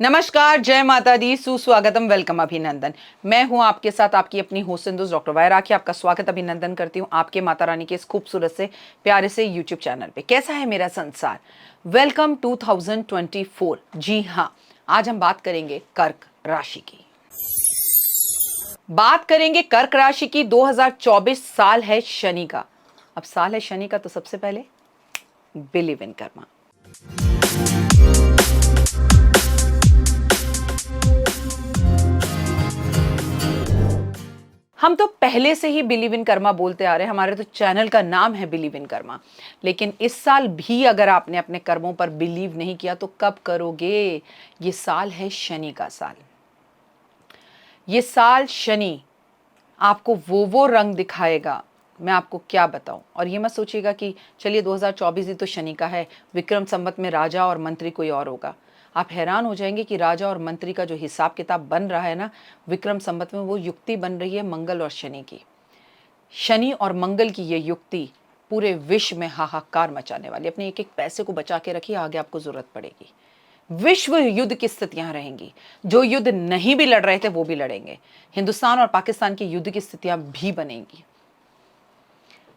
नमस्कार, जय माता दी, सुस्वागतम, वेलकम, अभिनंदन। मैं हूं आपके साथ आपकी अपनी होस्ट सिंधु डॉक्टर वाय राखी। आपका स्वागत अभिनंदन करती हूं आपके माता रानी के इस खूबसूरत से प्यारे से यूट्यूब चैनल पे। कैसा है मेरा संसार? वेलकम 2024। जी हाँ, आज हम बात करेंगे कर्क राशि की। बात करेंगे कर्क राशि की। 2024 साल है शनि का। अब साल है शनि का तो सबसे पहले बिलीव इन कर्मा। हम तो पहले से ही बिलीव इन कर्मा बोलते आ रहे हैं, हमारे तो चैनल का नाम है बिलीव इन कर्मा। लेकिन इस साल भी अगर आपने अपने कर्मों पर बिलीव नहीं किया तो कब करोगे? ये साल है शनि का साल। ये साल शनि आपको वो रंग दिखाएगा, मैं आपको क्या बताऊं। और ये मत सोचिएगा कि चलिए 2024 ही तो शनि का है, विक्रम संवत में राजा और मंत्री कोई और होगा। आप हैरान हो जाएंगे कि राजा और मंत्री का जो हिसाब किताब बन रहा है ना, विक्रम संवत में, वो युक्ति बन रही है मंगल और शनि की। शनि और मंगल की ये युक्ति पूरे विश्व में हाहाकार मचाने वाली। अपने एक एक पैसे को बचा के रखिए, आगे आपको जरूरत पड़ेगी। विश्व युद्ध की स्थितियां रहेंगी। जो युद्ध नहीं भी लड़ रहे थे वो भी लड़ेंगे। हिंदुस्तान और पाकिस्तान की युद्ध की स्थितियां भी बनेंगी।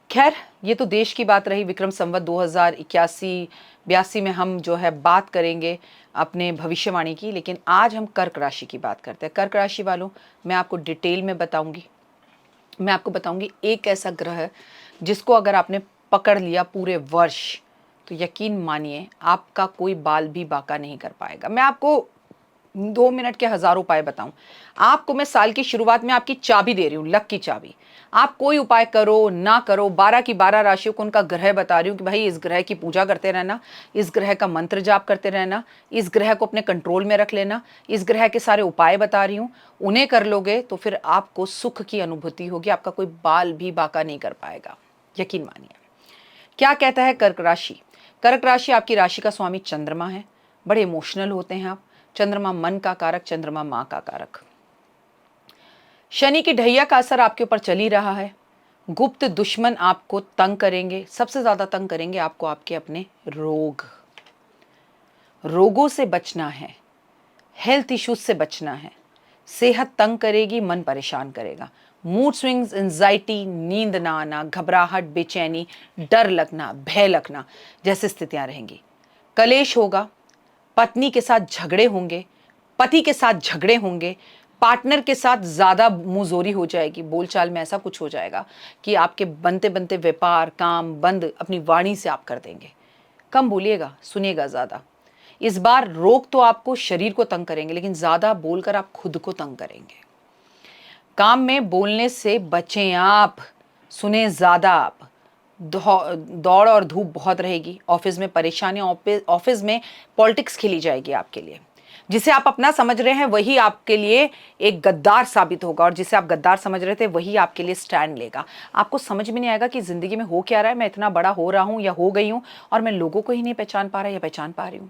खैर, ये तो देश की बात रही। विक्रम संवत 2081-82 में हम जो है बात करेंगे अपने भविष्यवाणी की। लेकिन आज हम कर्क राशि की बात करते हैं। कर्क राशि वालों, मैं आपको डिटेल में बताऊंगी। मैं आपको बताऊंगी एक ऐसा ग्रह जिसको अगर आपने पकड़ लिया पूरे वर्ष, तो यकीन मानिए आपका कोई बाल भी बाका नहीं कर पाएगा। मैं आपको 2 मिनट के हजारों उपाय बताऊं। आपको मैं साल की शुरुआत में आपकी चाबी दे रही हूं, लक की चाबी। आप कोई उपाय करो ना करो, 12 की 12 राशियों को उनका ग्रह बता रही हूं कि भाई इस ग्रह की पूजा करते रहना, इस ग्रह का मंत्र जाप करते रहना, इस ग्रह को अपने कंट्रोल में रख लेना। इस ग्रह के सारे उपाय बता रही हूं, उन्हें कर लोगे तो फिर आपको सुख की अनुभूति होगी। आपका कोई बाल भी बाका नहीं कर पाएगा, यकीन मानिए। क्या कहता है कर्क राशि? कर्क राशि आपकी राशि का स्वामी चंद्रमा है। बड़े इमोशनल होते हैं आप। चंद्रमा मन का कारक, चंद्रमा मां का कारक। शनि की ढैया का असर आपके ऊपर चल ही रहा है। गुप्त दुश्मन आपको तंग करेंगे। सबसे ज्यादा तंग करेंगे आपको आपके अपने रोगों से बचना है, हेल्थ इश्यूज से बचना है। सेहत तंग करेगी, मन परेशान करेगा। मूड स्विंग्स, एंजाइटी, नींद ना आना, घबराहट, बेचैनी, डर लगना, भय लगना जैसी स्थितियां रहेंगी। कलेश होगा, पत्नी के साथ झगड़े होंगे, पति के साथ झगड़े होंगे, पार्टनर के साथ ज्यादा मुंहजोरी हो जाएगी। बोलचाल में ऐसा कुछ हो जाएगा कि आपके बनते बनते व्यापार काम बंद अपनी वाणी से आप कर देंगे। कम बोलिएगा, सुनिएगा ज्यादा। इस बार रोग तो आपको शरीर को तंग करेंगे, लेकिन ज्यादा बोलकर आप खुद को तंग करेंगे। काम में बोलने से बचें आप, सुने ज्यादा आप। दौड़ और धूप बहुत रहेगी। ऑफिस में परेशानियां, ऑफिस में पॉलिटिक्स खेली जाएगी आपके लिए। जिसे आप अपना समझ रहे हैं वही आपके लिए एक गद्दार साबित होगा, और जिसे आप गद्दार समझ रहे थे वही आपके लिए स्टैंड लेगा। आपको समझ में नहीं आएगा कि जिंदगी में हो क्या रहा है। मैं इतना बड़ा हो रहा हूं या हो गई हूं और मैं लोगों को ही नहीं पहचान पा रहा या पहचान पा रही हूं।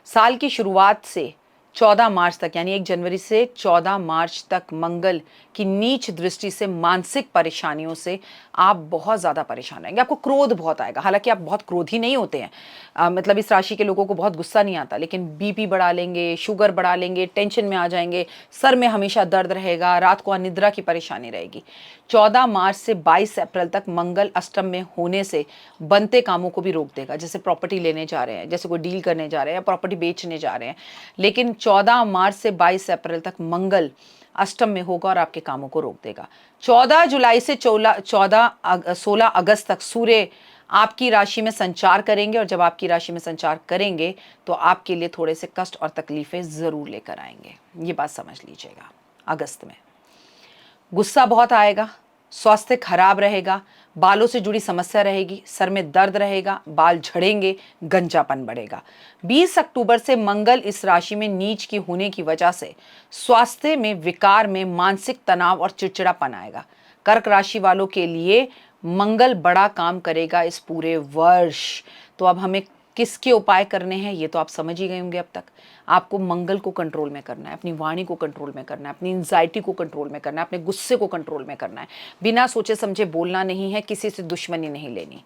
साल की शुरुआत से 14 मार्च तक, यानी 1 जनवरी से 14 मार्च तक मंगल की नीच दृष्टि से मानसिक परेशानियों से आप बहुत ज़्यादा परेशान रहेंगे। आपको क्रोध बहुत आएगा। हालांकि आप बहुत क्रोधी नहीं होते हैं, मतलब इस राशि के लोगों को बहुत गुस्सा नहीं आता, लेकिन बीपी बढ़ा लेंगे, शुगर बढ़ा लेंगे, टेंशन में आ जाएंगे, सर में हमेशा दर्द रहेगा, रात को अनिद्रा की परेशानी रहेगी। 14 मार्च से 22 अप्रैल तक मंगल अष्टम में होने से बनते कामों को भी रोक देगा। जैसे प्रॉपर्टी लेने जा रहे हैं, जैसे कोई डील करने जा रहे हैं या प्रॉपर्टी बेचने जा रहे हैं। लेकिन 14 मार्च से 22 अप्रैल तक मंगल अष्टम में होगा और आपके कामों को रोक देगा। 14 जुलाई से 16 अगस्त तक सूर्य आपकी राशि में संचार करेंगे, और जब आपकी राशि में संचार करेंगे तो आपके लिए थोड़े से कष्ट और तकलीफें जरूर लेकर आएंगे। ये बात समझ लीजिएगा। अगस्त में गुस्सा बहुत आएगा, स्वास्थ्य खराब रहेगा, बालों से जुड़ी समस्या रहेगी, सर में दर्द रहेगा, बाल झड़ेंगे, गंजापन बढ़ेगा। 20 अक्टूबर से मंगल इस राशि में नीच की होने की वजह से स्वास्थ्य में विकार में मानसिक तनाव और चिड़चिड़ापन आएगा। कर्क राशि वालों के लिए मंगल बड़ा काम करेगा इस पूरे वर्ष। तो अब हमें किसके उपाय करने हैं ये तो आप समझ ही गए होंगे अब तक। आपको मंगल को कंट्रोल में करना है, अपनी वाणी को कंट्रोल में करना है, अपनी एंजाइटी को कंट्रोल में करना है, अपने गुस्से को कंट्रोल में करना है। बिना सोचे समझे बोलना नहीं है, किसी से दुश्मनी नहीं लेनी।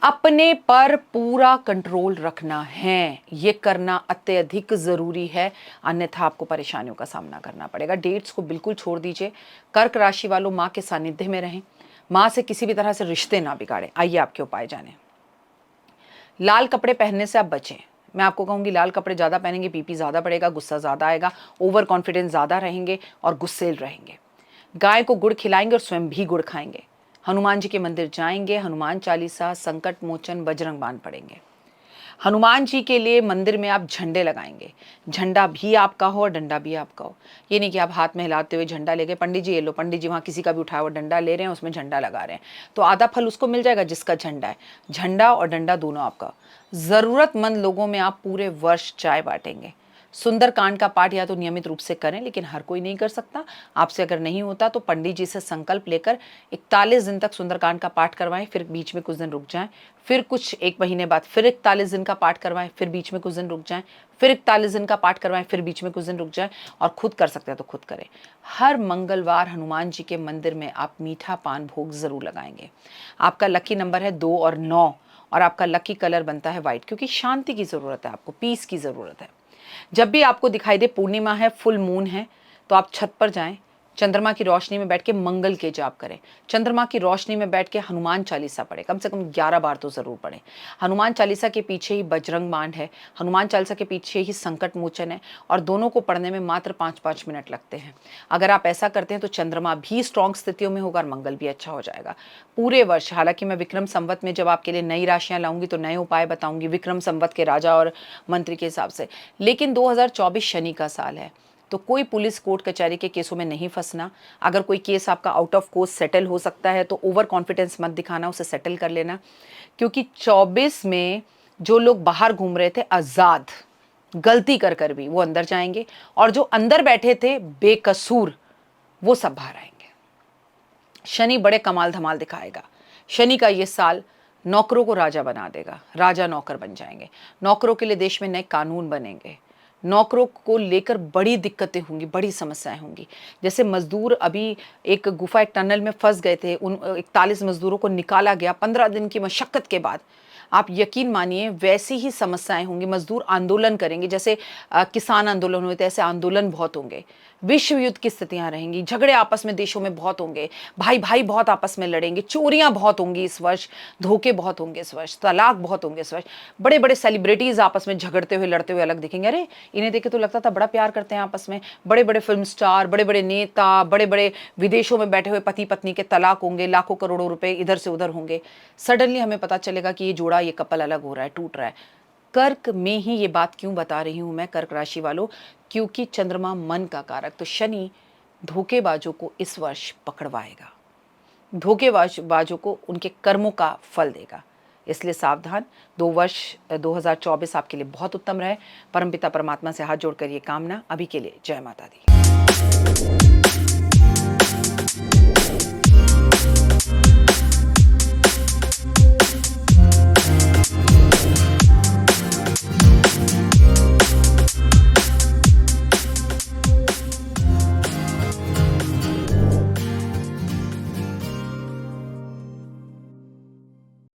अपने पर पूरा कंट्रोल रखना है, ये करना अत्यधिक ज़रूरी है, अन्यथा आपको परेशानियों का सामना करना पड़ेगा। डेट्स को बिल्कुल छोड़ दीजिए। कर्क राशि वालों, माँ के सानिध्य में रहें, माँ से किसी भी तरह से रिश्ते ना बिगाड़ें। आइए आपके उपाय जानें। लाल कपड़े पहनने से आप बचें। मैं आपको कहूँगी लाल कपड़े ज़्यादा पहनेंगे बीपी ज़्यादा बढ़ेगा, गुस्सा ज़्यादा आएगा, ओवर कॉन्फिडेंस ज़्यादा रहेंगे और गुस्सेल रहेंगे। गाय को गुड़ खिलाएंगे और स्वयं भी गुड़ खाएंगे। हनुमान जी के मंदिर जाएंगे, हनुमान चालीसा, संकट मोचन, बजरंग बाण पढ़ेंगे। हनुमान जी के लिए मंदिर में आप झंडे लगाएंगे, झंडा भी आपका हो और डंडा भी आपका हो। ये नहीं कि आप हाथ में हिलाते हुए झंडा लेके पंडित जी ये लो, पंडित जी वहाँ किसी का भी उठाया हुआ डंडा ले रहे हैं, उसमें झंडा लगा रहे हैं, तो आधा फल उसको मिल जाएगा जिसका झंडा है। झंडा और डंडा दोनों आपका। ज़रूरतमंद लोगों में आप पूरे वर्ष चाय बांटेंगे। सुंदरकांड का पाठ या तो नियमित रूप से करें, लेकिन हर कोई नहीं कर सकता। आपसे अगर नहीं होता तो पंडित जी से संकल्प लेकर 41 दिन तक सुंदरकांड का पाठ करवाएं, फिर बीच में कुछ दिन रुक जाएं, फिर कुछ 1 महीने बाद फिर 41 दिन का पाठ करवाएं, फिर बीच में कुछ दिन रुक जाएं, फिर 41 दिन का पाठ करवाएं, फिर बीच में कुछ दिन रुक जाएं, और खुद कर सकते हैं तो खुद करें। हर मंगलवार हनुमान जी के मंदिर में आप मीठा पान भोग जरूर लगाएंगे। आपका लकी नंबर है 2 और 9, और आपका लकी कलर बनता है व्हाइट, क्योंकि शांति की ज़रूरत है, आपको पीस की ज़रूरत है। जब भी आपको दिखाई दे पूर्णिमा है, फुल मून है, तो आप छत पर जाएं, चंद्रमा की रोशनी में बैठ के मंगल के जाप करें। चंद्रमा की रोशनी में बैठ के हनुमान चालीसा पढ़ें, कम से कम 11 बार तो ज़रूर पढ़ें। हनुमान चालीसा के पीछे ही बजरंग बाण है, हनुमान चालीसा के पीछे ही संकट मोचन है, और दोनों को पढ़ने में मात्र 5-5 मिनट लगते हैं। अगर आप ऐसा करते हैं तो चंद्रमा भी स्ट्रॉन्ग स्थितियों में होगा और मंगल भी अच्छा हो जाएगा पूरे वर्ष। हालांकि मैं विक्रम संवत में जब आपके लिए नई राशियां लाऊंगी तो नए उपाय बताऊंगी विक्रम संवत के राजा और मंत्री के हिसाब से, लेकिन 2024 शनि का साल है, तो कोई पुलिस कोर्ट कचहरी के केसों में नहीं फंसना। अगर कोई केस आपका आउट ऑफ कोर्स सेटल हो सकता है तो ओवर कॉन्फिडेंस मत दिखाना, उसे सेटल कर लेना, क्योंकि 24 में जो लोग बाहर घूम रहे थे आज़ाद, गलती कर कर भी वो अंदर जाएंगे, और जो अंदर बैठे थे बेकसूर वो सब बाहर आएंगे। शनि बड़े कमाल धमाल दिखाएगा। शनि का ये साल नौकरों को राजा बना देगा, राजा नौकर बन जाएंगे। नौकरों के लिए देश में नए कानून बनेंगे। नौकरों को लेकर बड़ी दिक्कतें होंगी, बड़ी समस्याएं होंगी। जैसे मजदूर अभी एक गुफा, एक टनल में फंस गए थे, उन 41 मजदूरों को निकाला गया 15 दिन की मशक्कत के बाद। आप यकीन मानिए वैसी ही समस्याएं होंगी। मजदूर आंदोलन करेंगे, जैसे किसान आंदोलन हुए थे, ऐसे आंदोलन बहुत होंगे। विश्व युद्ध की स्थितियां रहेंगी, झगड़े आपस में देशों में बहुत होंगे, भाई भाई बहुत आपस में लड़ेंगे, चोरियां बहुत होंगी इस वर्ष, धोखे बहुत होंगे इस वर्ष, तलाक बहुत होंगे इस वर्ष। बड़े बड़े सेलिब्रिटीज आपस में झगड़ते हुए लड़ते हुए अलग दिखेंगे। अरे इन्हें देखे तो लगता था बड़ा प्यार करते हैं आपस में। बड़े बड़े फिल्म स्टार, बड़े बड़े नेता, बड़े बड़े विदेशों में बैठे हुए पति पत्नी के तलाक होंगे, लाखों करोड़ों रुपए इधर से उधर होंगे। सडनली हमें पता चलेगा कि ये जोड़ा, ये कपल अलग हो रहा है, टूट रहा है। कर्क में ही ये बात क्यों बता रही हूं मैं कर्क राशि वालों, क्योंकि चंद्रमा मन का कारक, तो शनि धोखेबाजों को इस वर्ष पकड़वाएगा, धोखेबाजों को उनके कर्मों का फल देगा। इसलिए सावधान। 2024 आपके लिए बहुत उत्तम रहे। परमपिता परमात्मा से हाथ जोड़कर ये कामना। अभी के लिए जय माता दी।